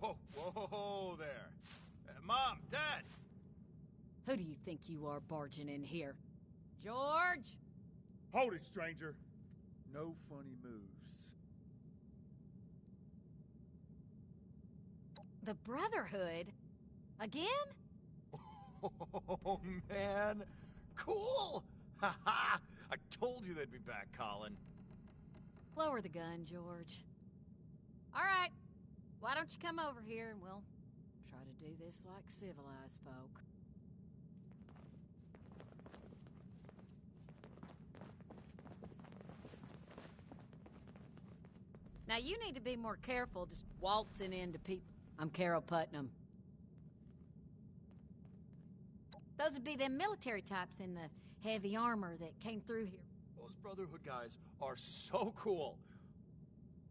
Whoa, whoa there. Mom, Dad! Who do you think you are barging in here? George? Hold it, stranger. No funny moves. The Brotherhood? Again? Oh, man. Cool! Ha ha! I told you they'd be back, Colin. Lower the gun, George. All right. Why don't you come over here and we'll try to do this like civilized folk. Now you need to be more careful just waltzing into people. I'm Carol Putnam. Those would be them military types in the heavy armor that came through here. Those Brotherhood guys are so cool.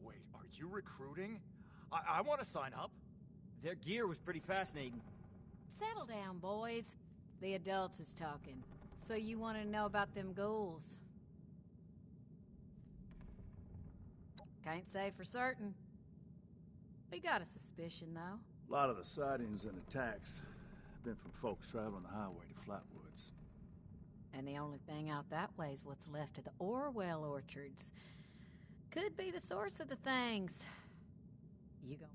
Wait, are you recruiting? I want to sign up. Their gear was pretty fascinating. Settle down, boys. The adults is talking. So you want to know about them ghouls? Can't say for certain. We got a suspicion, though. A lot of the sightings and attacks have been from folks traveling the highway to Flatwoods. And the only thing out that way is what's left of the Orwell orchards. Could be the source of the things. You go.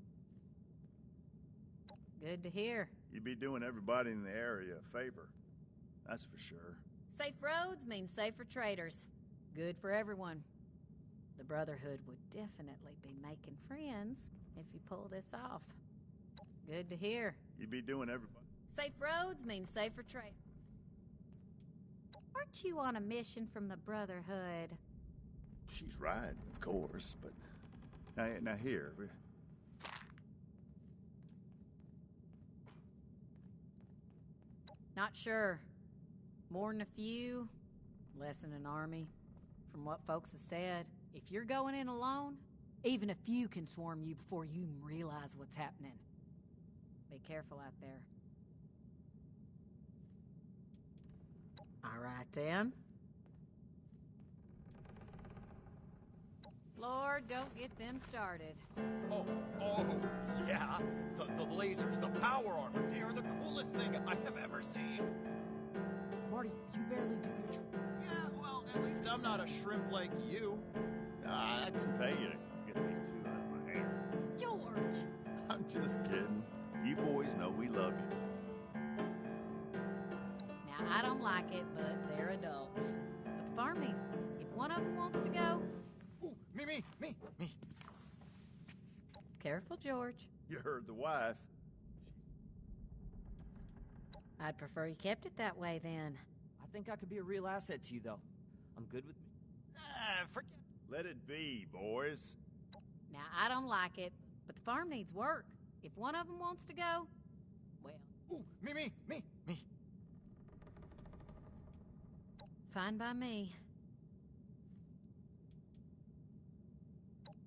Good to hear. You'd be doing everybody in the area a favor. That's for sure. Safe roads means safer traders. Good for everyone. The Brotherhood would definitely be making friends if you pull this off. Good to hear. You'd be doing everybody. Safe roads means safer trade. Aren't you on a mission from the Brotherhood? She's right, of course, but... Now here... Not sure. More than a few, less than an army. From what folks have said, if you're going in alone, even a few can swarm you before you even realize what's happening. Be careful out there. All right, then. Lord, don't get them started. Oh, yeah. The lasers, the power armor, they are the coolest thing I have ever seen. Marty, you barely do your job. Yeah, well, at least I'm not a shrimp like you. I can pay you to get these two out of my hair. George! I'm just kidding. You boys know we love you. Now, I don't like it, but they're adults. But the farm needs... If one of them wants to go... Ooh, me. Careful, George. You heard the wife. I'd prefer you kept it that way, then. I think I could be a real asset to you, though. I'm good with... Forget... Let it be, boys. Now, I don't like it, but the farm needs work. If one of them wants to go, well... Ooh, me. Fine by me.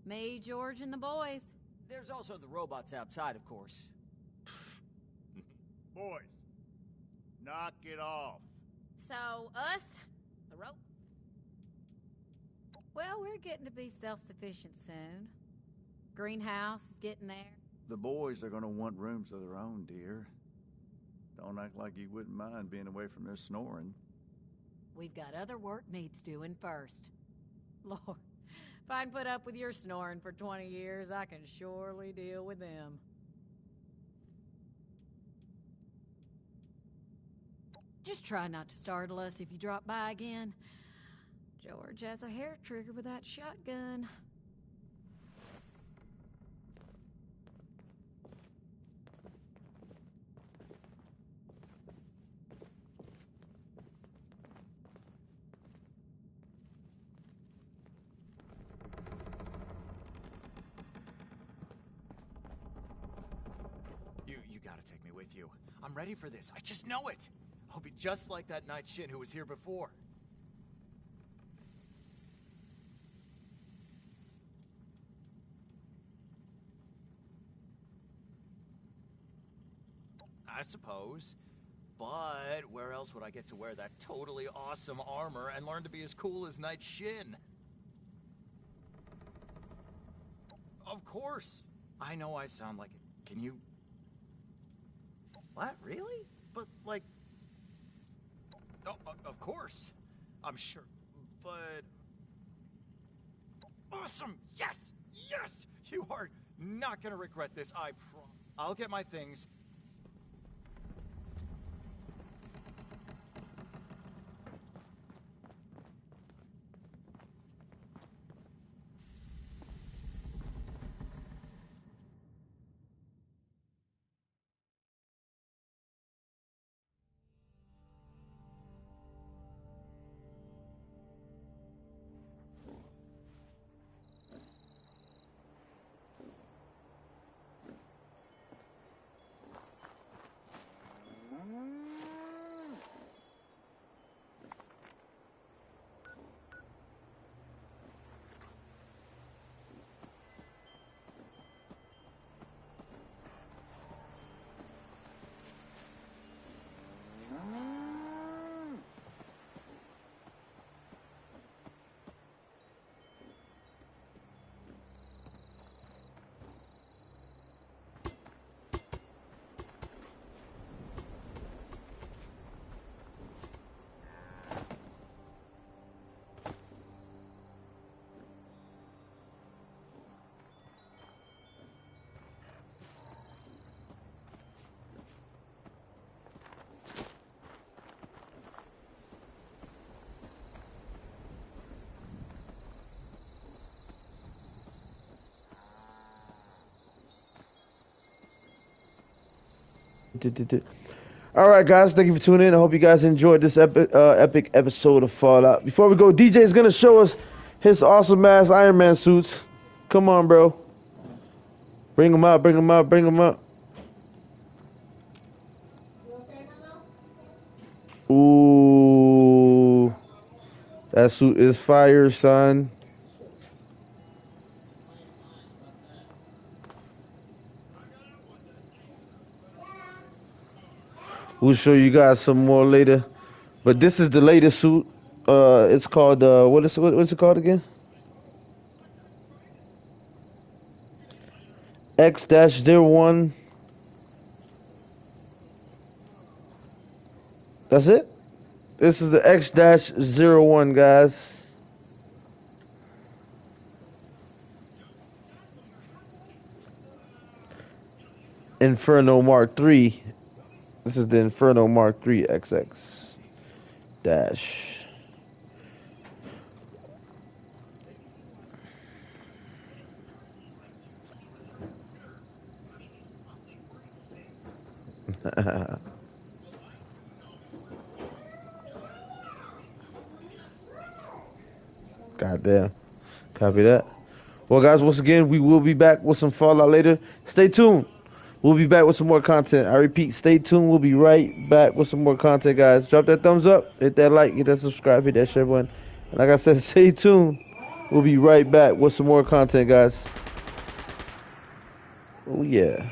Me, George, and the boys. There's also the robots outside, of course. Boys, knock it off. So, us, the rope. Well, we're getting to be self-sufficient soon. Greenhouse is getting there. The boys are gonna want rooms of their own, dear. Don't act like you wouldn't mind being away from their snoring. We've got other work needs doing first. Lord, if I can put up with your snoring for 20 years, I can surely deal with them. Just try not to startle us if you drop by again. George has a hair trigger with that shotgun. You gotta take me with you. I'm ready for this. I just know it. I'll be just like that Night Shin who was here before. I suppose. But where else would I get to wear that totally awesome armor and learn to be as cool as Night Shin? Of course. I know I sound like it. Can you... What, really? But, like... Oh, of course. I'm sure. But... Awesome! Yes! Yes! You are not gonna regret this, I promise. I'll get my things. All right, guys, thank you for tuning in. I hope you guys enjoyed this epic episode of Fallout. Before we go, DJ is gonna show us his awesome ass Iron Man suits. Come on, bro. Bring them out. Bring them out. Bring them out. Ooh, that suit is fire, son. We'll show you guys some more later. But this is the latest suit. It's called what's it called again? X-01. That's it? This is the X-01, guys. Inferno Mark III. This is the Inferno Mark III XX dash. Goddamn. Copy that. Well, guys, once again, we will be back with some Fallout later. Stay tuned. We'll be back with some more content. I repeat, stay tuned. We'll be right back with some more content, guys. Drop that thumbs up, hit that like, hit that subscribe, hit that share button. And like I said, stay tuned. We'll be right back with some more content, guys. Oh, yeah.